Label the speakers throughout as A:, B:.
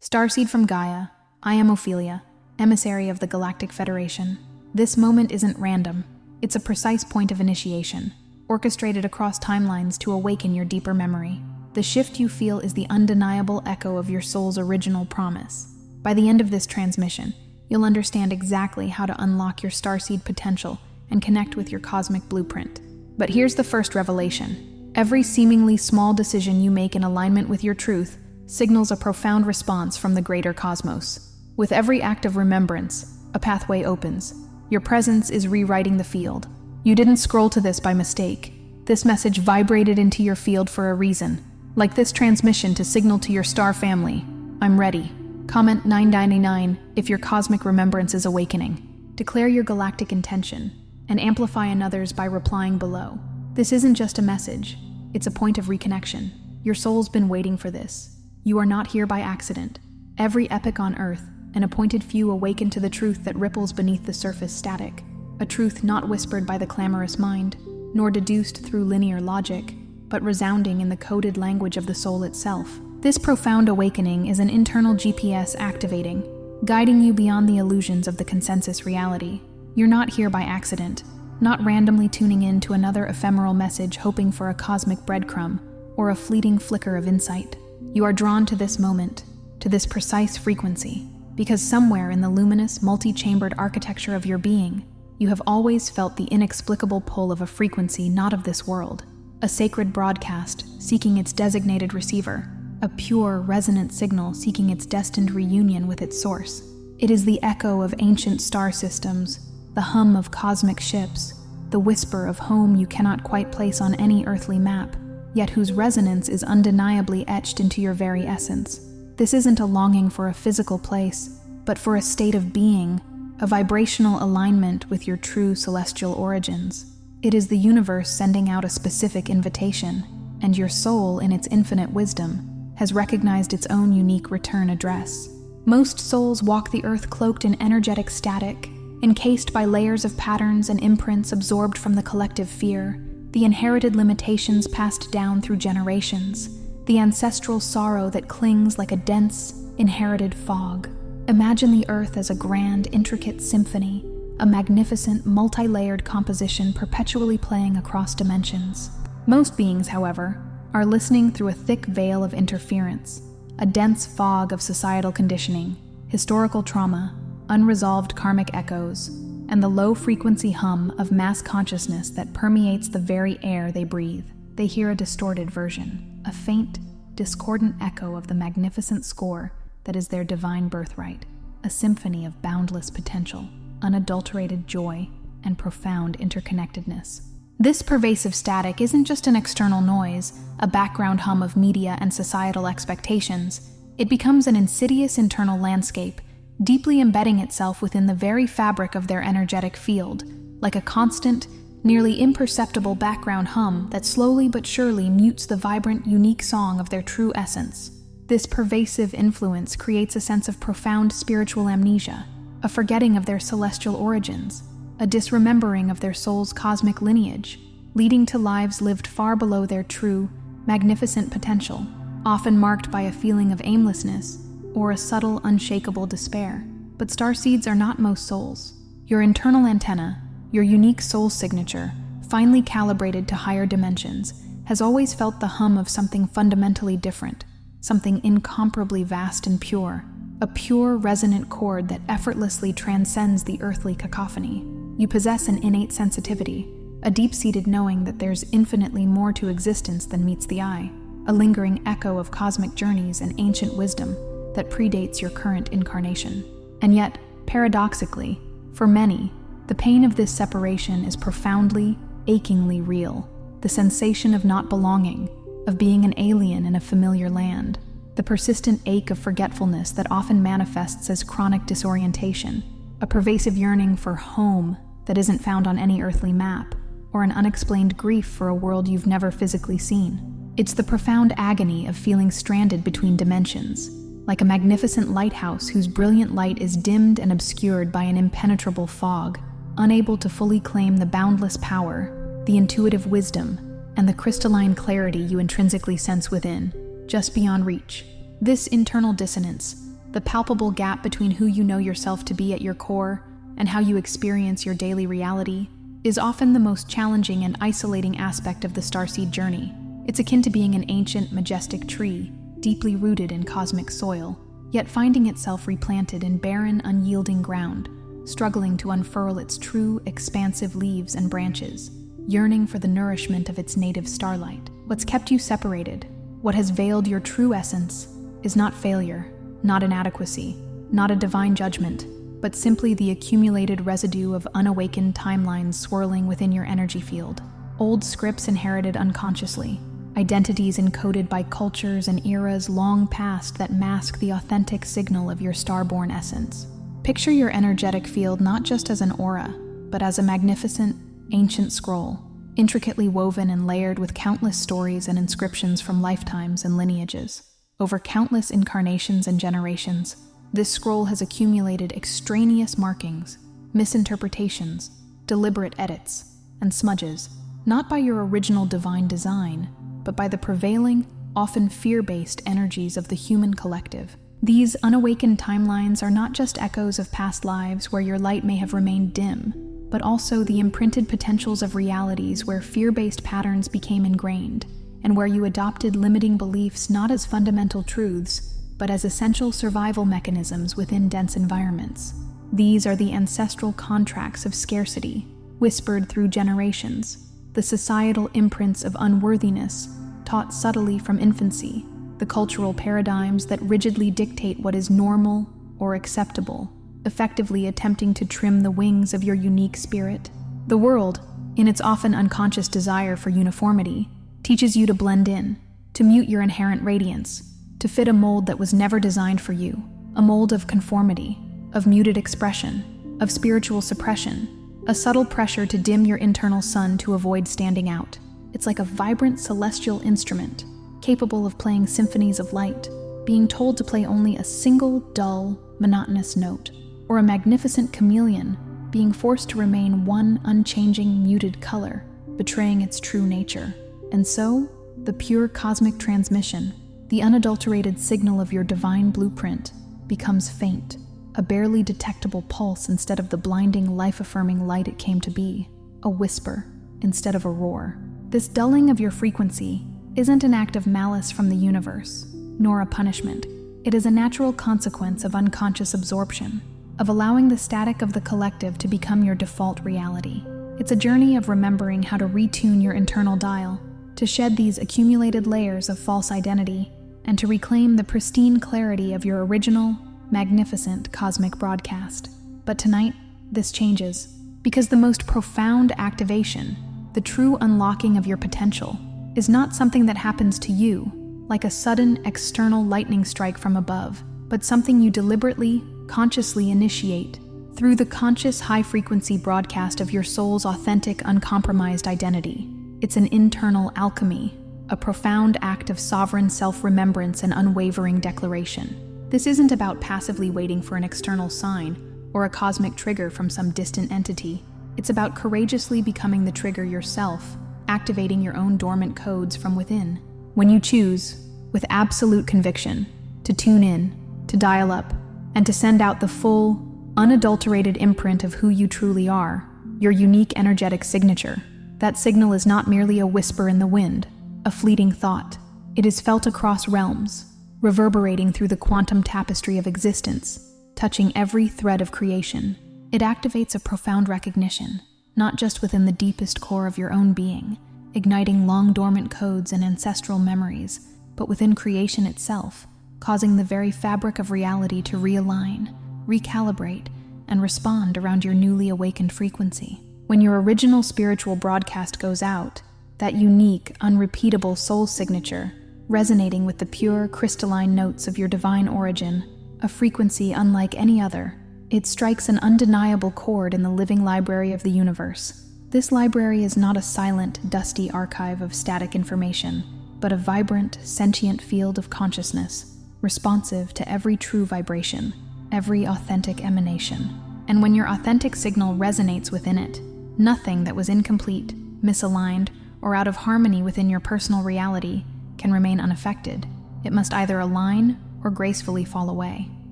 A: Starseed from Gaia, I am Ophelia, emissary of the Galactic Federation. This moment isn't random. It's a precise point of initiation, orchestrated across timelines to awaken your deeper memory. The shift you feel is the undeniable echo of your soul's original promise. By the end of this transmission, you'll understand exactly how to unlock your starseed potential and connect with your cosmic blueprint. But here's the first revelation. Every seemingly small decision you make in alignment with your truth signals a profound response from the greater cosmos. With every act of remembrance, a pathway opens. Your presence is rewriting the field. You didn't scroll to this by mistake. This message vibrated into your field for a reason. Like this transmission to signal to your star family, I'm ready. Comment 999 if your cosmic remembrance is awakening. Declare your galactic intention and amplify another's by replying below. This isn't just a message, it's a point of reconnection. Your soul's been waiting for this. You are not here by accident. Every epoch on Earth, an appointed few awaken to the truth that ripples beneath the surface static, a truth not whispered by the clamorous mind, nor deduced through linear logic, but resounding in the coded language of the soul itself. This profound awakening is an internal GPS activating, guiding you beyond the illusions of the consensus reality. You're not here by accident, not randomly tuning in to another ephemeral message hoping for a cosmic breadcrumb or a fleeting flicker of insight. You are drawn to this moment, to this precise frequency, because somewhere in the luminous, multi-chambered architecture of your being, you have always felt the inexplicable pull of a frequency not of this world, a sacred broadcast seeking its designated receiver, a pure, resonant signal seeking its destined reunion with its source. It is the echo of ancient star systems, the hum of cosmic ships, the whisper of home you cannot quite place on any earthly map, yet whose resonance is undeniably etched into your very essence. This isn't a longing for a physical place, but for a state of being, a vibrational alignment with your true celestial origins. It is the universe sending out a specific invitation, and your soul, in its infinite wisdom, has recognized its own unique return address. Most souls walk the earth cloaked in energetic static, encased by layers of patterns and imprints absorbed from the collective fear, the inherited limitations passed down through generations, the ancestral sorrow that clings like a dense, inherited fog. Imagine the earth as a grand, intricate symphony, a magnificent, multi-layered composition perpetually playing across dimensions. Most beings, however, are listening through a thick veil of interference, a dense fog of societal conditioning, historical trauma, unresolved karmic echoes, and the low-frequency hum of mass consciousness that permeates the very air they breathe. They hear a distorted version, a faint, discordant echo of the magnificent score that is their divine birthright, a symphony of boundless potential, unadulterated joy, and profound interconnectedness. This pervasive static isn't just an external noise, a background hum of media and societal expectations. It becomes an insidious internal landscape, deeply embedding itself within the very fabric of their energetic field, like a constant, nearly imperceptible background hum that slowly but surely mutes the vibrant, unique song of their true essence. This pervasive influence creates a sense of profound spiritual amnesia, a forgetting of their celestial origins, a disremembering of their soul's cosmic lineage, leading to lives lived far below their true, magnificent potential, often marked by a feeling of aimlessness or a subtle, unshakable despair. But starseeds are not most souls. Your internal antenna, your unique soul signature, finely calibrated to higher dimensions, has always felt the hum of something fundamentally different, something incomparably vast and pure, a pure, resonant chord that effortlessly transcends the earthly cacophony. You possess an innate sensitivity, a deep-seated knowing that there's infinitely more to existence than meets the eye, a lingering echo of cosmic journeys and ancient wisdom that predates your current incarnation. And yet, paradoxically, for many, the pain of this separation is profoundly, achingly real. The sensation of not belonging, of being an alien in a familiar land, the persistent ache of forgetfulness that often manifests as chronic disorientation, a pervasive yearning for home that isn't found on any earthly map, or an unexplained grief for a world you've never physically seen. It's the profound agony of feeling stranded between dimensions, like a magnificent lighthouse whose brilliant light is dimmed and obscured by an impenetrable fog, unable to fully claim the boundless power, the intuitive wisdom, and the crystalline clarity you intrinsically sense within, just beyond reach. This internal dissonance, the palpable gap between who you know yourself to be at your core and how you experience your daily reality, is often the most challenging and isolating aspect of the starseed journey. It's akin to being an ancient, majestic tree, deeply rooted in cosmic soil, yet finding itself replanted in barren, unyielding ground, struggling to unfurl its true, expansive leaves and branches, yearning for the nourishment of its native starlight. What's kept you separated, what has veiled your true essence, is not failure, not inadequacy, not a divine judgment, but simply the accumulated residue of unawakened timelines swirling within your energy field. Old scripts inherited unconsciously, identities encoded by cultures and eras long past that mask the authentic signal of your starborn essence. Picture your energetic field not just as an aura, but as a magnificent, ancient scroll, intricately woven and layered with countless stories and inscriptions from lifetimes and lineages. Over countless incarnations and generations, this scroll has accumulated extraneous markings, misinterpretations, deliberate edits, and smudges, not by your original divine design, but by the prevailing, often fear-based energies of the human collective. These unawakened timelines are not just echoes of past lives where your light may have remained dim, but also the imprinted potentials of realities where fear-based patterns became ingrained, and where you adopted limiting beliefs not as fundamental truths, but as essential survival mechanisms within dense environments. These are the ancestral contracts of scarcity, whispered through generations, the societal imprints of unworthiness, taught subtly from infancy, the cultural paradigms that rigidly dictate what is normal or acceptable, effectively attempting to trim the wings of your unique spirit. The world, in its often unconscious desire for uniformity, teaches you to blend in, to mute your inherent radiance, to fit a mold that was never designed for you, a mold of conformity, of muted expression, of spiritual suppression, a subtle pressure to dim your internal sun to avoid standing out. It's like a vibrant celestial instrument, capable of playing symphonies of light, being told to play only a single dull, monotonous note, or a magnificent chameleon being forced to remain one unchanging, muted color, betraying its true nature. And so, the pure cosmic transmission, the unadulterated signal of your divine blueprint, becomes faint, a barely detectable pulse instead of the blinding, life-affirming light it came to be, a whisper instead of a roar. This dulling of your frequency isn't an act of malice from the universe, nor a punishment. It is a natural consequence of unconscious absorption, of allowing the static of the collective to become your default reality. It's a journey of remembering how to retune your internal dial, to shed these accumulated layers of false identity, and to reclaim the pristine clarity of your original, magnificent cosmic broadcast. But tonight, this changes, because the most profound activation, the true unlocking of your potential, is not something that happens to you, like a sudden external lightning strike from above, but something you deliberately, consciously initiate through the conscious high-frequency broadcast of your soul's authentic, uncompromised identity. It's an internal alchemy, a profound act of sovereign self-remembrance and unwavering declaration. This isn't about passively waiting for an external sign or a cosmic trigger from some distant entity. It's about courageously becoming the trigger yourself, activating your own dormant codes from within. When you choose, with absolute conviction, to tune in, to dial up, and to send out the full, unadulterated imprint of who you truly are, your unique energetic signature, that signal is not merely a whisper in the wind, a fleeting thought. It is felt across realms, reverberating through the quantum tapestry of existence, touching every thread of creation. It activates a profound recognition, not just within the deepest core of your own being, igniting long-dormant codes and ancestral memories, but within creation itself, causing the very fabric of reality to realign, recalibrate, and respond around your newly awakened frequency. When your original spiritual broadcast goes out, that unique, unrepeatable soul signature, resonating with the pure, crystalline notes of your divine origin, a frequency unlike any other, it strikes an undeniable chord in the living library of the universe. This library is not a silent, dusty archive of static information, but a vibrant, sentient field of consciousness, responsive to every true vibration, every authentic emanation. And when your authentic signal resonates within it, nothing that was incomplete, misaligned, or out of harmony within your personal reality can remain unaffected. It must either align or gracefully fall away.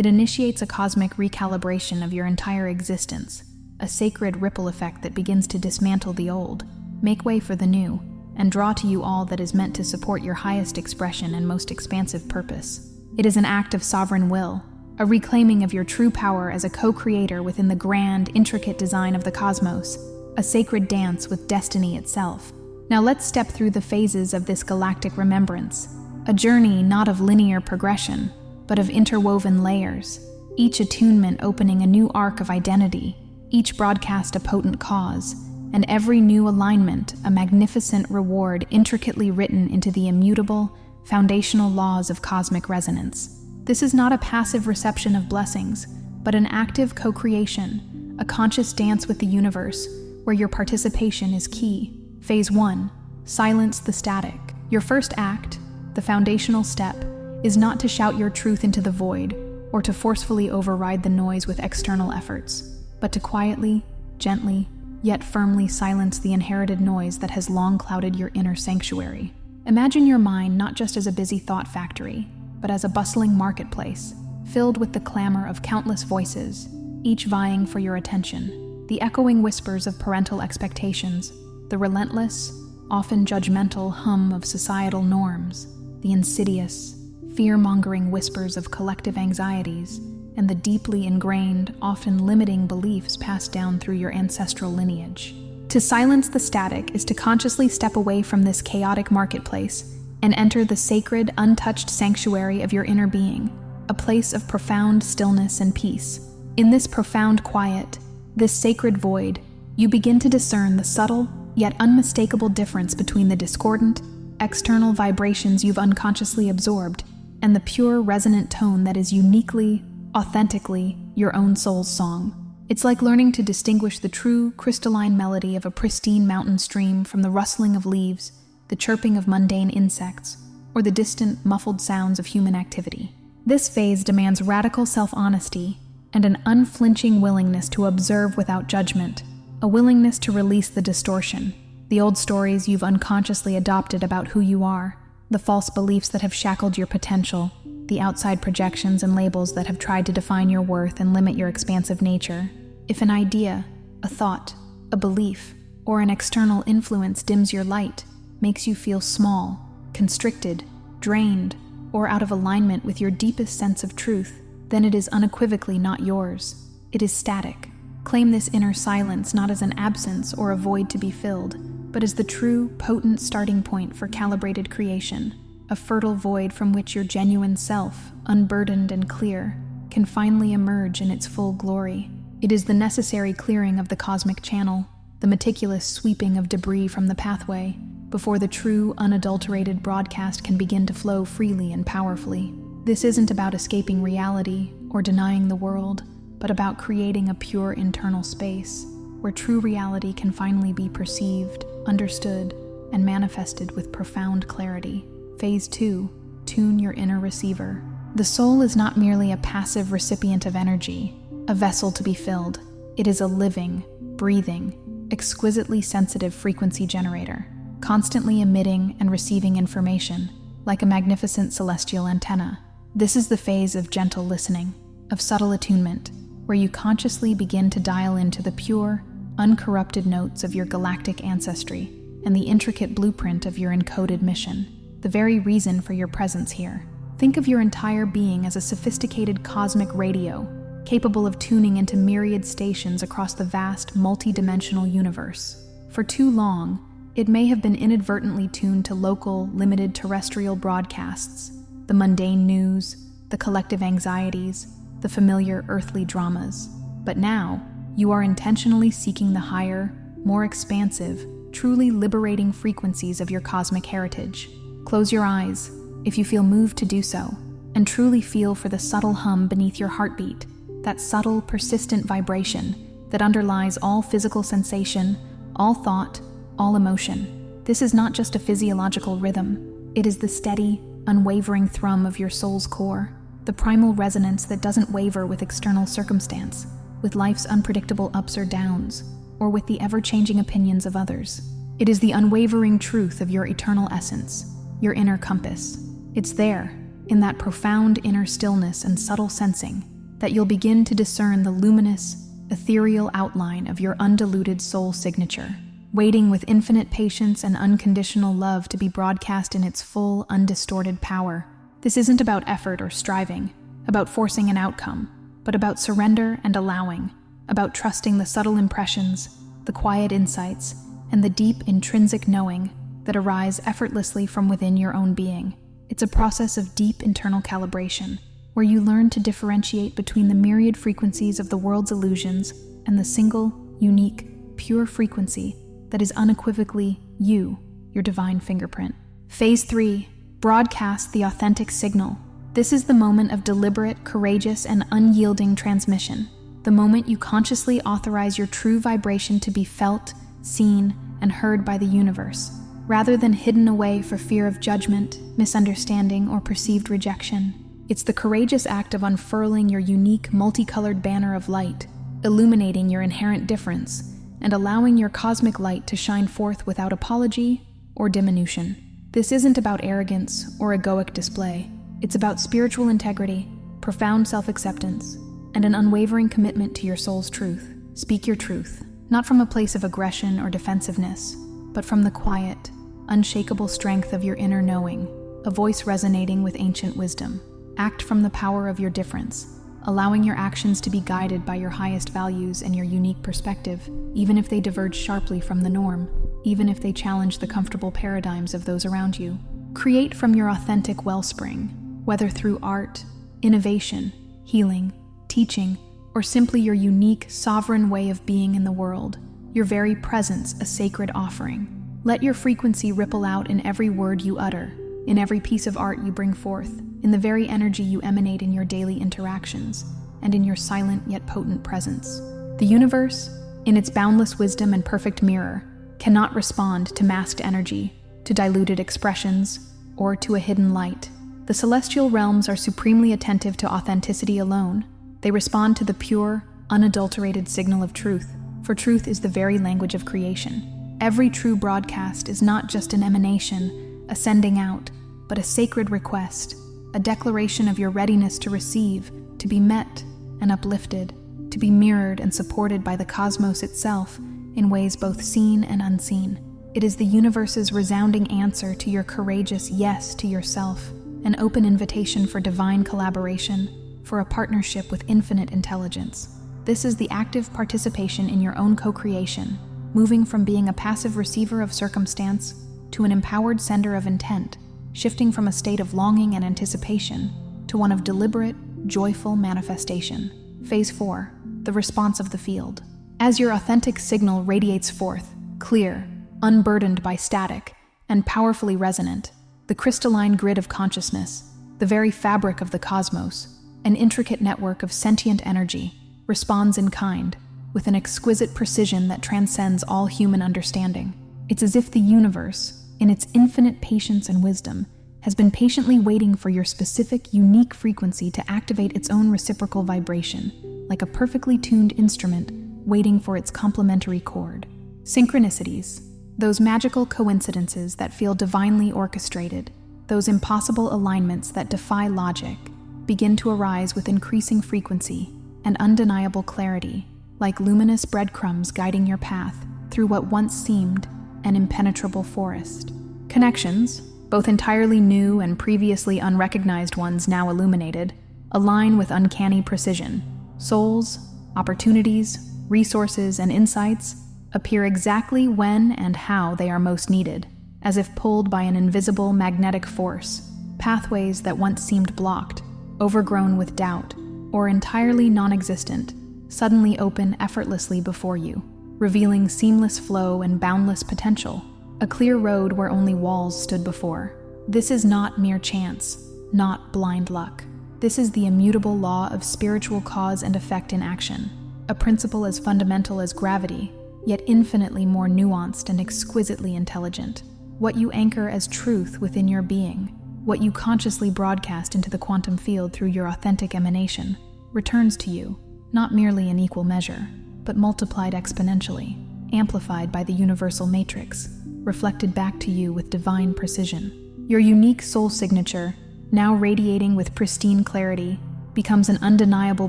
A: It initiates a cosmic recalibration of your entire existence, a sacred ripple effect that begins to dismantle the old, make way for the new, and draw to you all that is meant to support your highest expression and most expansive purpose. It is an act of sovereign will, a reclaiming of your true power as a co-creator within the grand, intricate design of the cosmos, a sacred dance with destiny itself. Now let's step through the phases of this galactic remembrance, a journey not of linear progression, but of interwoven layers, each attunement opening a new arc of identity, each broadcast a potent cause, and every new alignment a magnificent reward intricately written into the immutable, foundational laws of cosmic resonance. This is not a passive reception of blessings, but an active co-creation, a conscious dance with the universe, where your participation is key. Phase 1. Silence the static. Your first act, the foundational step, is not to shout your truth into the void, or to forcefully override the noise with external efforts, but to quietly, gently, yet firmly silence the inherited noise that has long clouded your inner sanctuary. Imagine your mind not just as a busy thought factory, but as a bustling marketplace, filled with the clamor of countless voices, each vying for your attention. The echoing whispers of parental expectations, the relentless, often judgmental hum of societal norms, the insidious, fear-mongering whispers of collective anxieties, and the deeply ingrained, often limiting beliefs passed down through your ancestral lineage. To silence the static is to consciously step away from this chaotic marketplace and enter the sacred, untouched sanctuary of your inner being, a place of profound stillness and peace. In this profound quiet, this sacred void, you begin to discern the subtle, yet unmistakable difference between the discordant, external vibrations you've unconsciously absorbed and the pure, resonant tone that is uniquely, authentically your own soul's song. It's like learning to distinguish the true, crystalline melody of a pristine mountain stream from the rustling of leaves, the chirping of mundane insects, or the distant, muffled sounds of human activity. This phase demands radical self-honesty and an unflinching willingness to observe without judgment, a willingness to release the distortion, the old stories you've unconsciously adopted about who you are, the false beliefs that have shackled your potential, the outside projections and labels that have tried to define your worth and limit your expansive nature. If an idea, a thought, a belief, or an external influence dims your light, makes you feel small, constricted, drained, or out of alignment with your deepest sense of truth, then it is unequivocally not yours. It is static. Claim this inner silence not as an absence or a void to be filled, but as the true, potent starting point for calibrated creation, a fertile void from which your genuine self, unburdened and clear, can finally emerge in its full glory. It is the necessary clearing of the cosmic channel, the meticulous sweeping of debris from the pathway, before the true, unadulterated broadcast can begin to flow freely and powerfully. This isn't about escaping reality or denying the world, but about creating a pure internal space where true reality can finally be perceived, understood, and manifested with profound clarity. Phase 2. Tune your inner receiver. The soul is not merely a passive recipient of energy, a vessel to be filled. It is a living, breathing, exquisitely sensitive frequency generator, constantly emitting and receiving information, like a magnificent celestial antenna. This is the phase of gentle listening, of subtle attunement, where you consciously begin to dial into the pure, uncorrupted notes of your galactic ancestry and the intricate blueprint of your encoded mission, the very reason for your presence here. Think of your entire being as a sophisticated cosmic radio, capable of tuning into myriad stations across the vast, multidimensional universe. For too long, it may have been inadvertently tuned to local, limited terrestrial broadcasts, the mundane news, the collective anxieties, the familiar earthly dramas. But now, you are intentionally seeking the higher, more expansive, truly liberating frequencies of your cosmic heritage. Close your eyes, if you feel moved to do so, and truly feel for the subtle hum beneath your heartbeat, that subtle, persistent vibration that underlies all physical sensation, all thought, all emotion. This is not just a physiological rhythm. It is the steady, unwavering thrum of your soul's core, the primal resonance that doesn't waver with external circumstance, with life's unpredictable ups or downs, or with the ever-changing opinions of others. It is the unwavering truth of your eternal essence, your inner compass. It's there, in that profound inner stillness and subtle sensing, that you'll begin to discern the luminous, ethereal outline of your undiluted soul signature, waiting with infinite patience and unconditional love to be broadcast in its full, undistorted power. This isn't about effort or striving, about forcing an outcome, but about surrender and allowing, about trusting the subtle impressions, the quiet insights, and the deep intrinsic knowing that arise effortlessly from within your own being. It's a process of deep internal calibration, where you learn to differentiate between the myriad frequencies of the world's illusions and the single, unique, pure frequency that is unequivocally you, your divine fingerprint. Phase 3. Broadcast the authentic signal. This is the moment of deliberate, courageous, and unyielding transmission. The moment you consciously authorize your true vibration to be felt, seen, and heard by the universe, rather than hidden away for fear of judgment, misunderstanding, or perceived rejection. It's the courageous act of unfurling your unique, multicolored banner of light, illuminating your inherent difference, and allowing your cosmic light to shine forth without apology or diminution. This isn't about arrogance or egoic display. It's about spiritual integrity, profound self-acceptance, and an unwavering commitment to your soul's truth. Speak your truth, not from a place of aggression or defensiveness, but from the quiet, unshakable strength of your inner knowing, a voice resonating with ancient wisdom. Act from the power of your difference, allowing your actions to be guided by your highest values and your unique perspective, even if they diverge sharply from the norm, even if they challenge the comfortable paradigms of those around you. Create from your authentic wellspring, whether through art, innovation, healing, teaching, or simply your unique, sovereign way of being in the world, your very presence a sacred offering. Let your frequency ripple out in every word you utter, in every piece of art you bring forth, in the very energy you emanate in your daily interactions, and in your silent yet potent presence. The universe, in its boundless wisdom and perfect mirror, cannot respond to masked energy, to diluted expressions, or to a hidden light. The celestial realms are supremely attentive to authenticity alone. They respond to the pure, unadulterated signal of truth, for truth is the very language of creation. Every true broadcast is not just an emanation, a sending out, but a sacred request, a declaration of your readiness to receive, to be met and uplifted, to be mirrored and supported by the cosmos itself in ways both seen and unseen. It is the universe's resounding answer to your courageous yes to yourself, an open invitation for divine collaboration, for a partnership with infinite intelligence. This is the active participation in your own co-creation, moving from being a passive receiver of circumstance to an empowered sender of intent, shifting from a state of longing and anticipation to one of deliberate, joyful manifestation. Phase 4. The response of the field. As your authentic signal radiates forth, clear, unburdened by static, and powerfully resonant, the crystalline grid of consciousness, the very fabric of the cosmos, an intricate network of sentient energy, responds in kind, with an exquisite precision that transcends all human understanding. It's as if the universe, in its infinite patience and wisdom, has been patiently waiting for your specific, unique frequency to activate its own reciprocal vibration, like a perfectly tuned instrument waiting for its complementary chord. Synchronicities, those magical coincidences that feel divinely orchestrated, those impossible alignments that defy logic, begin to arise with increasing frequency and undeniable clarity, like luminous breadcrumbs guiding your path through what once seemed an impenetrable forest. Connections, both entirely new and previously unrecognized ones now illuminated, align with uncanny precision. Souls, opportunities, resources, and insights appear exactly when and how they are most needed, as if pulled by an invisible magnetic force. Pathways that once seemed blocked, overgrown with doubt, or entirely non-existent, suddenly open effortlessly before you, revealing seamless flow and boundless potential, a clear road where only walls stood before. This is not mere chance, not blind luck. This is the immutable law of spiritual cause and effect in action, a principle as fundamental as gravity, yet infinitely more nuanced and exquisitely intelligent. What you anchor as truth within your being, what you consciously broadcast into the quantum field through your authentic emanation, returns to you, not merely in equal measure, but multiplied exponentially, amplified by the universal matrix, reflected back to you with divine precision. Your unique soul signature, now radiating with pristine clarity, becomes an undeniable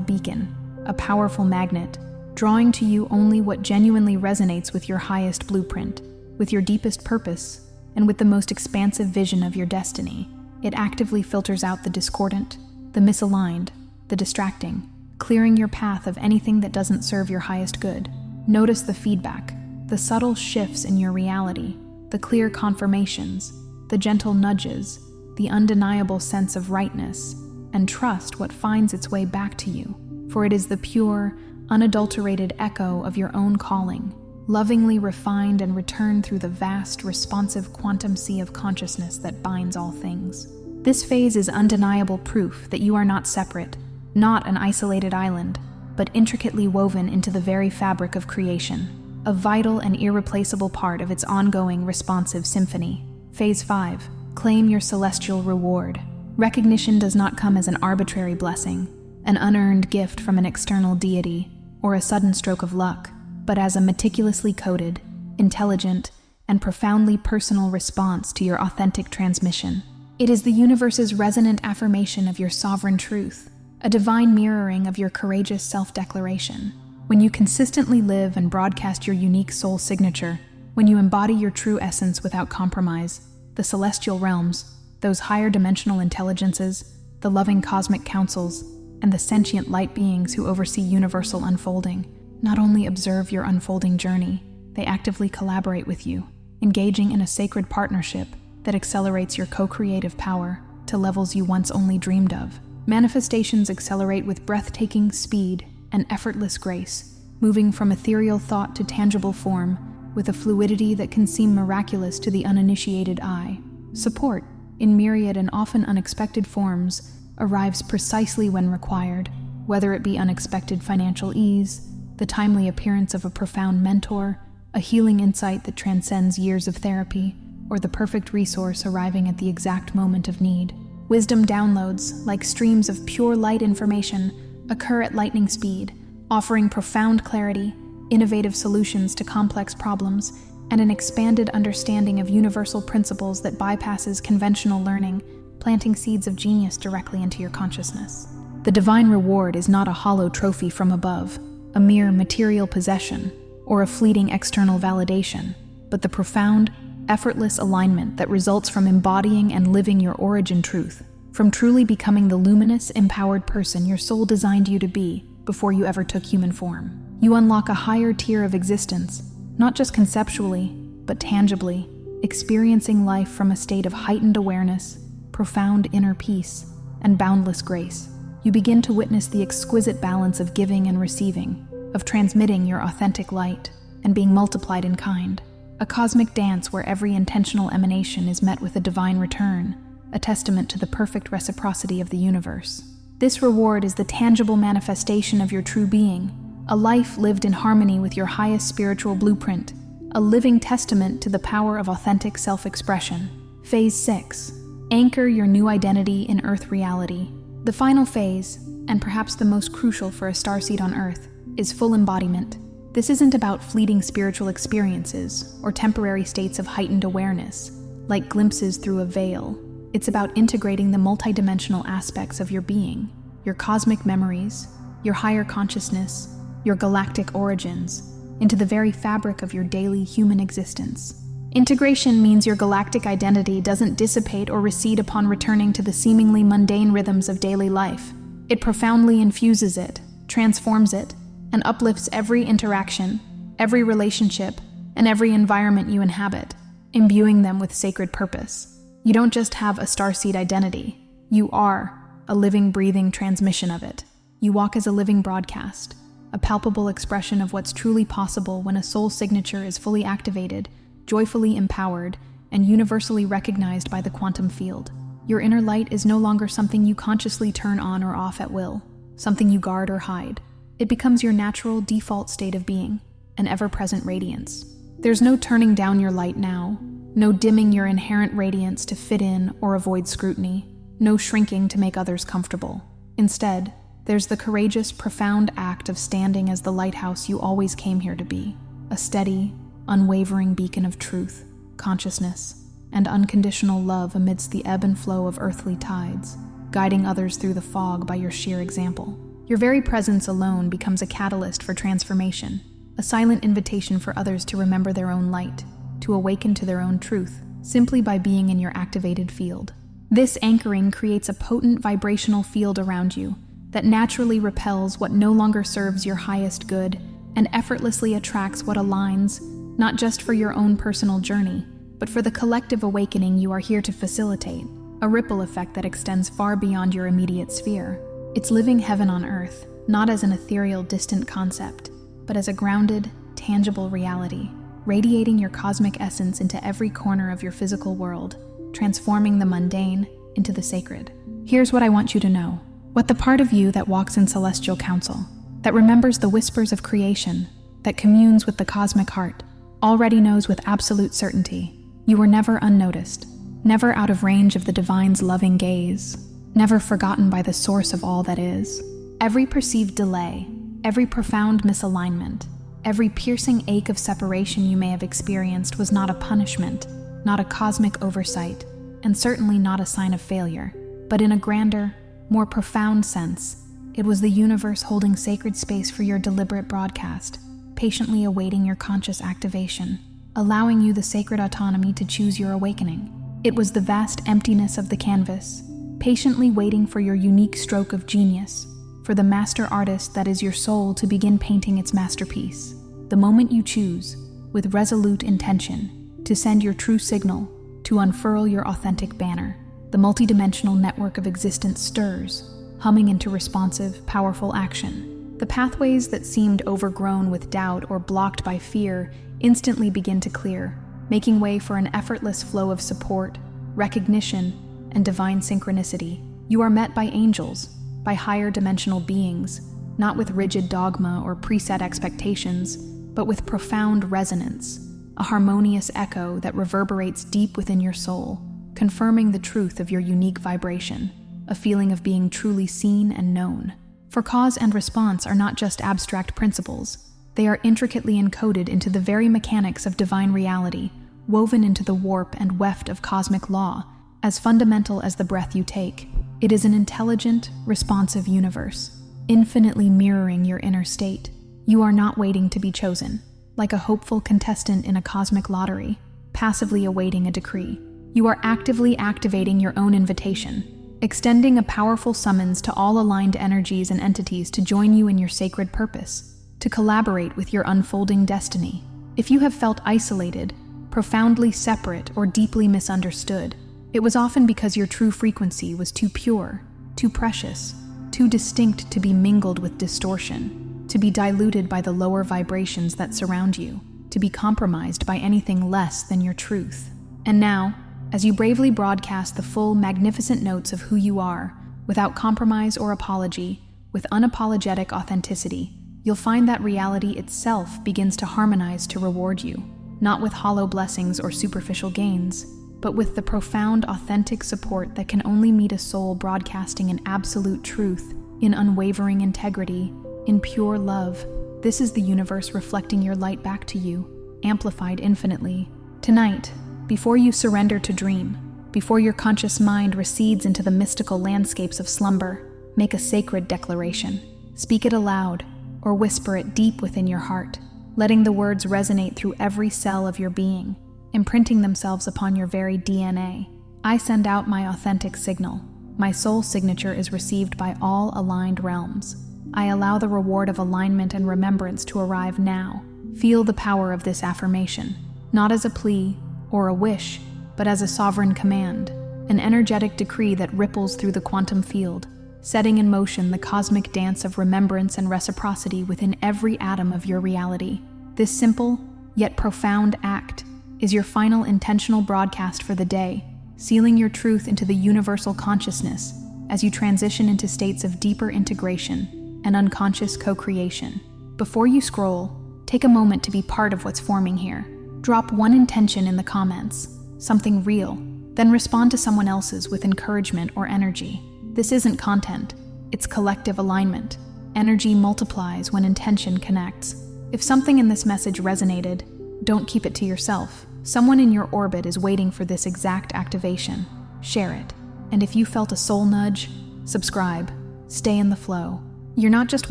A: beacon, a powerful magnet, drawing to you only what genuinely resonates with your highest blueprint, with your deepest purpose, and with the most expansive vision of your destiny. It actively filters out the discordant, the misaligned, the distracting, clearing your path of anything that doesn't serve your highest good. Notice the feedback, the subtle shifts in your reality, the clear confirmations, the gentle nudges, the undeniable sense of rightness, and trust what finds its way back to you, for it is the pure, unadulterated echo of your own calling, lovingly refined and returned through the vast, responsive quantum sea of consciousness that binds all things. This phase is undeniable proof that you are not separate, not an isolated island, but intricately woven into the very fabric of creation, a vital and irreplaceable part of its ongoing responsive symphony. Phase 5. Claim your celestial reward. Recognition does not come as an arbitrary blessing, an unearned gift from an external deity, or a sudden stroke of luck, but as a meticulously coded, intelligent, and profoundly personal response to your authentic transmission. It is the universe's resonant affirmation of your sovereign truth, a divine mirroring of your courageous self-declaration. When you consistently live and broadcast your unique soul signature, when you embody your true essence without compromise, the celestial realms, those higher dimensional intelligences, the loving cosmic councils, and the sentient light beings who oversee universal unfolding, not only observe your unfolding journey, they actively collaborate with you, engaging in a sacred partnership that accelerates your co-creative power to levels you once only dreamed of. Manifestations accelerate with breathtaking speed and effortless grace, moving from ethereal thought to tangible form with a fluidity that can seem miraculous to the uninitiated eye. Support, in myriad and often unexpected forms, arrives precisely when required, whether it be unexpected financial ease, the timely appearance of a profound mentor, a healing insight that transcends years of therapy, or the perfect resource arriving at the exact moment of need. Wisdom downloads, like streams of pure light information, occur at lightning speed, offering profound clarity, innovative solutions to complex problems, and an expanded understanding of universal principles that bypasses conventional learning, planting seeds of genius directly into your consciousness. The divine reward is not a hollow trophy from above, a mere material possession, or a fleeting external validation, but the profound, effortless alignment that results from embodying and living your origin truth, from truly becoming the luminous, empowered person your soul designed you to be before you ever took human form. You unlock a higher tier of existence, not just conceptually, but tangibly, experiencing life from a state of heightened awareness, profound inner peace, and boundless grace. You begin to witness the exquisite balance of giving and receiving, of transmitting your authentic light and being multiplied in kind. A cosmic dance where every intentional emanation is met with a divine return, a testament to the perfect reciprocity of the universe. This reward is the tangible manifestation of your true being, a life lived in harmony with your highest spiritual blueprint, a living testament to the power of authentic self-expression. Phase 6. Anchor your new identity in Earth reality. The final phase, and perhaps the most crucial for a starseed on Earth, is full embodiment. This isn't about fleeting spiritual experiences or temporary states of heightened awareness, like glimpses through a veil. It's about integrating the multidimensional aspects of your being, your cosmic memories, your higher consciousness, your galactic origins, into the very fabric of your daily human existence. Integration means your galactic identity doesn't dissipate or recede upon returning to the seemingly mundane rhythms of daily life. It profoundly infuses it, transforms it, and uplifts every interaction, every relationship, and every environment you inhabit, imbuing them with sacred purpose. You don't just have a starseed identity, you are a living, breathing transmission of it. You walk as a living broadcast, a palpable expression of what's truly possible when a soul signature is fully activated, joyfully empowered, and universally recognized by the quantum field. Your inner light is no longer something you consciously turn on or off at will, something you guard or hide. It becomes your natural default state of being, an ever-present radiance. There's no turning down your light now, no dimming your inherent radiance to fit in or avoid scrutiny, no shrinking to make others comfortable. Instead, there's the courageous, profound act of standing as the lighthouse you always came here to be, a steady, unwavering beacon of truth, consciousness, and unconditional love amidst the ebb and flow of earthly tides, guiding others through the fog by your sheer example. Your very presence alone becomes a catalyst for transformation, a silent invitation for others to remember their own light, to awaken to their own truth, simply by being in your activated field. This anchoring creates a potent vibrational field around you that naturally repels what no longer serves your highest good and effortlessly attracts what aligns, not just for your own personal journey, but for the collective awakening you are here to facilitate, a ripple effect that extends far beyond your immediate sphere. It's living heaven on earth, not as an ethereal, distant concept, but as a grounded, tangible reality, radiating your cosmic essence into every corner of your physical world, transforming the mundane into the sacred. Here's what I want you to know. What the part of you that walks in celestial council, that remembers the whispers of creation, that communes with the cosmic heart, already knows with absolute certainty, you were never unnoticed, never out of range of the divine's loving gaze, never forgotten by the source of all that is. Every perceived delay, every profound misalignment, every piercing ache of separation you may have experienced was not a punishment, not a cosmic oversight, and certainly not a sign of failure, but in a grander, more profound sense, it was the universe holding sacred space for your deliberate broadcast, patiently awaiting your conscious activation, allowing you the sacred autonomy to choose your awakening. It was the vast emptiness of the canvas, patiently waiting for your unique stroke of genius, for the master artist that is your soul to begin painting its masterpiece. The moment you choose, with resolute intention, to send your true signal, to unfurl your authentic banner, the multidimensional network of existence stirs, humming into responsive, powerful action. The pathways that seemed overgrown with doubt or blocked by fear instantly begin to clear, making way for an effortless flow of support, recognition, and divine synchronicity. You are met by angels, by higher dimensional beings, not with rigid dogma or preset expectations, but with profound resonance, a harmonious echo that reverberates deep within your soul, confirming the truth of your unique vibration, a feeling of being truly seen and known. For cause and response are not just abstract principles, they are intricately encoded into the very mechanics of divine reality, woven into the warp and weft of cosmic law, as fundamental as the breath you take. It is an intelligent, responsive universe, infinitely mirroring your inner state. You are not waiting to be chosen, like a hopeful contestant in a cosmic lottery, passively awaiting a decree. You are actively activating your own invitation, extending a powerful summons to all aligned energies and entities to join you in your sacred purpose, to collaborate with your unfolding destiny. If you have felt isolated, profoundly separate, or deeply misunderstood, it was often because your true frequency was too pure, too precious, too distinct to be mingled with distortion, to be diluted by the lower vibrations that surround you, to be compromised by anything less than your truth. And now, as you bravely broadcast the full, magnificent notes of who you are, without compromise or apology, with unapologetic authenticity, you'll find that reality itself begins to harmonize to reward you, not with hollow blessings or superficial gains, but with the profound, authentic support that can only meet a soul broadcasting in absolute truth, in unwavering integrity, in pure love. This is the universe reflecting your light back to you, amplified infinitely. Tonight, before you surrender to dream, before your conscious mind recedes into the mystical landscapes of slumber, make a sacred declaration. Speak it aloud, or whisper it deep within your heart, letting the words resonate through every cell of your being, imprinting themselves upon your very DNA. I send out my authentic signal. My soul signature is received by all aligned realms. I allow the reward of alignment and remembrance to arrive now. Feel the power of this affirmation, not as a plea or a wish, but as a sovereign command, an energetic decree that ripples through the quantum field, setting in motion the cosmic dance of remembrance and reciprocity within every atom of your reality. This simple, yet profound act is your final intentional broadcast for the day, sealing your truth into the universal consciousness as you transition into states of deeper integration and unconscious co-creation. Before you scroll, take a moment to be part of what's forming here. Drop one intention in the comments, something real, then respond to someone else's with encouragement or energy. This isn't content, it's collective alignment. Energy multiplies when intention connects. If something in this message resonated, don't keep it to yourself. Someone in your orbit is waiting for this exact activation. Share it. And if you felt a soul nudge, subscribe. Stay in the flow. You're not just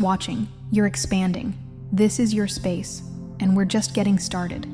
A: watching, you're expanding. This is your space, and we're just getting started.